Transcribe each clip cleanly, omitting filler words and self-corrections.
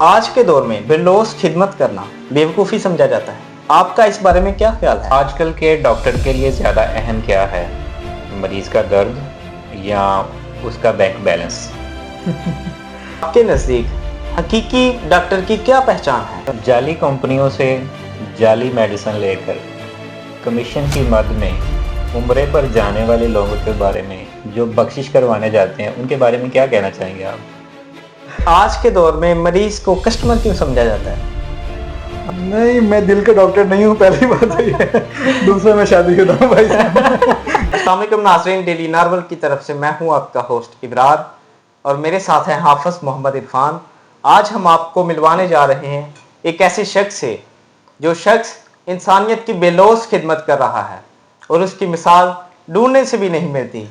آج کے دور میں بلوس خدمت کرنا بیوقوفی سمجھا جاتا ہے. آپ کا اس بارے میں کیا خیال ہے؟ آج کل کے ڈاکٹر کے لیے زیادہ اہم کیا ہے؟ مریض کا درد یا اس کا بینک بیلنس؟ آپ کے نزدیک حقیقی ڈاکٹر کی کیا پہچان ہے؟ جعلی کمپنیوں سے جعلی میڈیسن لے کر کمیشن کی مد میں عمرے پر جانے والے لوگوں کے بارے میں جو بخشش کروانے جاتے ہیں ان کے بارے میں کیا کہنا چاہیں گے آپ؟ آج کے دور میں مریض کو کسٹمر کیوں سمجھا جاتا ہے؟ نہیں، میں دل کا ڈاکٹر نہیں ہوں، پہلی بات یہ ہے. دوسرا میں شادی شدہ ہوں بھائی. السلام علیکم ناظرین، ڈیلی نارول کی طرف سے میں ہوں آپ کا ہوسٹ ابرار اور میرے ساتھ ہیں حافظ محمد عرفان. آج ہم آپ کو ملوانے جا رہے ہیں ایک ایسے شخص سے جو شخص انسانیت کی بے لوث خدمت کر رہا ہے اور اس کی مثال ڈھونڈنے سے بھی نہیں ملتی.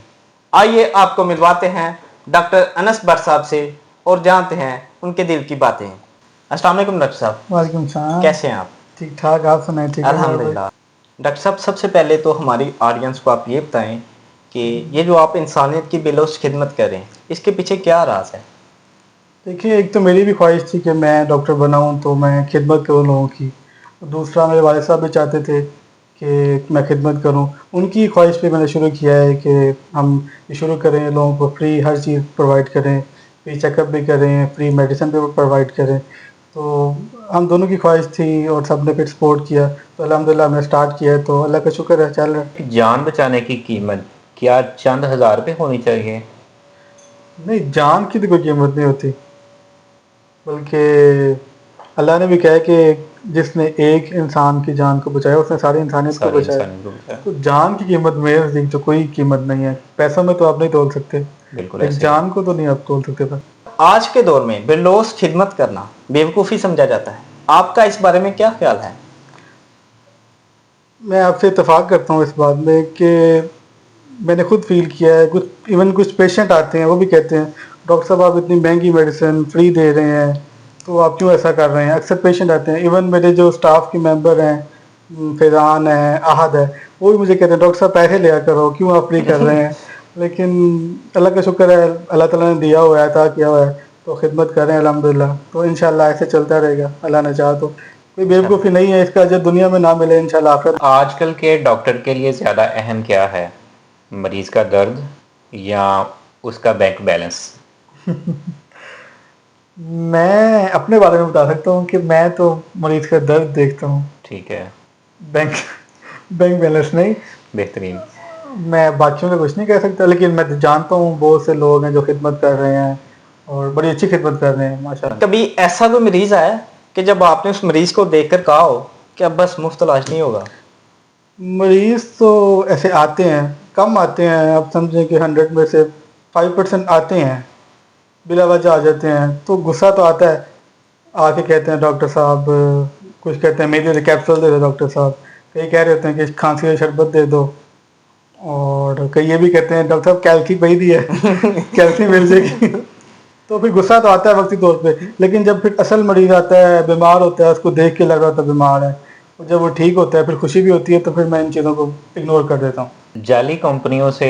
آئیے آپ کو ملواتے ہیں ڈاکٹر انس بٹ صاحب سے اور جانتے ہیں ان کے دل کی باتیں. السلام علیکم ڈاکٹر صاحب. وعلیکم السلام. کیسے ہیں آپ؟ ٹھیک ٹھاک، آپ سنائیں؟ ٹھیک ہے الحمدللہ. ڈاکٹر صاحب، سب سے پہلے تو ہماری آڈینس کو آپ یہ بتائیں کہ یہ جو آپ انسانیت کی بے لوث خدمت کر رہے ہیں اس کے پیچھے کیا راز ہے؟ دیکھیے، ایک تو میری بھی خواہش تھی کہ میں ڈاکٹر بناؤں تو میں خدمت کروں لوگوں کی. دوسرا میرے والد صاحب بھی چاہتے تھے کہ میں خدمت کروں. ان کی خواہش پہ میں نے شروع کیا ہے کہ ہم یہ شروع کریں، لوگوں کو فری ہر چیز پرووائڈ کریں، فری چیک اپ بھی کریں، فری میڈیسن بھی پرووائڈ کریں. تو ہم دونوں کی خواہش تھی اور سب نے پھر سپورٹ کیا، تو الحمدللہ ہم نے اسٹارٹ کیا ہے، تو اللہ کا شکر ہے چل رہا ہے. جان بچانے کی قیمت کیا چند ہزار پہ ہونی چاہیے؟ نہیں، جان کی تو کوئی قیمت نہیں ہوتی، بلکہ اللہ نے بھی کہا ہے کہ جس نے ایک انسان کی جان کو بچایا اس نے ساری انسانیت کو سارے بچایا. انسان کو بچایا. تو جان کی قیمت میرے نزدیک تو کوئی قیمت نہیں ہے. پیسوں میں تو آپ نہیں تول سکتے، بالکل ایک ایسے ہی. جان کو تو نہیں آپ تول سکتے. پر آج کے دور میں بے لوث خدمت کرنا بیوقوفی سمجھا جاتا ہے. آپ کا اس بارے میں کیا خیال ہے؟ میں آپ سے اتفاق کرتا ہوں اس بات میں کہ میں نے خود فیل کیا ہے. کچھ پیشنٹ آتے ہیں وہ بھی کہتے ہیں ڈاکٹر صاحب آپ اتنی مہنگی میڈیسن فری دے رہے ہیں تو آپ کیوں ایسا کر رہے ہیں. اکثر پیشنٹ آتے ہیں، ایون میرے جو اسٹاف کے ممبر ہیں، فیضان ہے، احد ہے، وہ بھی مجھے کہتے ہیں ڈاکٹر صاحب پیسے لیا کرو، کیوں آپ فری کر رہے ہیں. لیکن اللہ کا شکر ہے، اللہ تعالیٰ نے دیا ہوا ہے، عطا کیا ہوا ہے، تو خدمت کریں الحمدللہ. تو انشاءاللہ ایسے چلتا رہے گا، اللہ نے چاہا تو. کوئی بیوقوفی نہیں ہے، اس کا اجر دنیا میں نہ ملے انشاءاللہ آخرت. آج کل کے ڈاکٹر کے لیے زیادہ اہم کیا ہے؟ مریض کا درد یا اس کا بینک بیلنس؟ میں اپنے بارے میں بتا سکتا ہوں کہ میں تو مریض کا درد دیکھتا ہوں، ٹھیک ہے، بینک بیلنس نہیں. بہترین. میں باقیوں کا کچھ نہیں کہہ سکتا، لیکن میں جانتا ہوں بہت سے لوگ ہیں جو خدمت کر رہے ہیں اور بڑی اچھی خدمت کر رہے ہیں ماشاءاللہ. کبھی ایسا کوئی مریض آیا کہ جب آپ نے اس مریض کو دیکھ کر کہا ہو کہ اب بس مفت علاج نہیں ہوگا؟ مریض تو ایسے آتے ہیں، کم آتے ہیں، آپ سمجھیں کہ 100 میں سے 5% آتے ہیں، بلا وجہ آ جاتے ہیں. تو غصہ تو آتا ہے، آ کے کہتے ہیں ڈاکٹر صاحب، کچھ کہتے ہیں میرے کیپسول دے دو ڈاکٹر صاحب، کئی کہہ رہے ہوتے ہیں کہ کھانسی کا شربت دے دو، اور کئی یہ بھی کہتے ہیں ڈاکٹر صاحب کیلسی پہ دی ہے، کیلسی مل جائے گی. تو پھر غصہ تو آتا ہے وقتی طور پہ، لیکن جب پھر اصل مریض آتا ہے، بیمار ہوتا ہے، اس کو دیکھ کے لگ رہا ہوتا ہے بیمار ہے، اور جب وہ ٹھیک ہوتا ہے پھر خوشی بھی ہوتی ہے، تو پھر میں ان چیزوں کو اگنور کر دیتا ہوں. جعلی کمپنیوں سے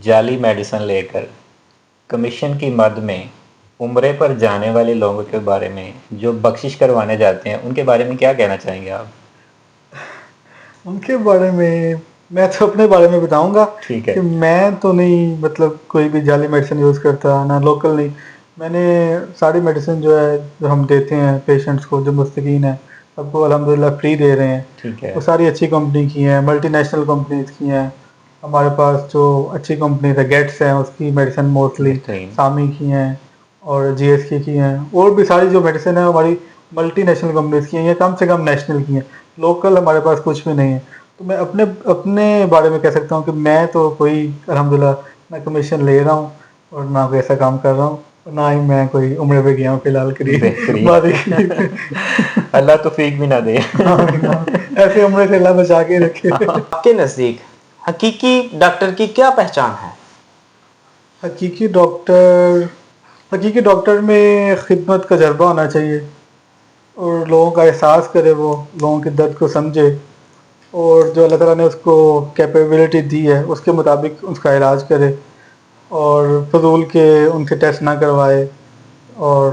جعلی میڈیسن لے کر کمیشن کی مد میں عمرے پر جانے والے لوگوں کے بارے میں جو بخشش کروانے جاتے ہیں ان کے بارے میں کیا کہنا چاہیں گے آپ؟ ان کے بارے میں تو اپنے بارے میں بتاؤں گا ٹھیک ہے. کہ میں تو نہیں مطلب کوئی بھی جعلی میڈیسن یوز کرتا، نہ لوکل نہیں. میں نے ساری میڈیسن جو ہے جو ہم دیتے ہیں پیشنٹس کو، جو مستقین ہیں سب کو الحمدللہ فری دے رہے ہیں. ٹھیک ہے. وہ ساری اچھی کمپنی کی ہیں، ملٹی نیشنل کمپنیز کی ہیں. ہمارے پاس جو اچھی کمپنیز ہے گیٹس ہیں، اس کی میڈیسن موسٹلی بہترین. سامی کی ہیں اور جی ایس کی ہیں. اور بھی ساری جو میڈیسن ہیں ہماری ملٹی نیشنل کمپنیز کی ہیں، یا کم سے کم نیشنل کی ہیں. لوکل ہمارے پاس کچھ بھی نہیں ہے. تو میں اپنے بارے میں کہہ سکتا ہوں کہ میں تو کوئی الحمدللہ نہ کمیشن لے رہا ہوں اور نہ کوئی ایسا کام کر رہا ہوں، اور نہ ہی میں کوئی عمرے پہ گیا ہوں فی الحال بہترین. اللہ توفیق بھی نہ دے. ایسے عمرے سے اللہ بچا کے رکھے. آپ کے نزدیک حقیقی ڈاکٹر کی کیا پہچان ہے؟ حقیقی ڈاکٹر میں خدمت کا جذبہ ہونا چاہیے، اور لوگوں کا احساس کرے، وہ لوگوں کے درد کو سمجھے، اور جو اللہ تعالیٰ نے اس کو کیپیبلٹی دی ہے اس کے مطابق اس کا علاج کرے، اور فضول کے ان کے ٹیسٹ نہ کروائے، اور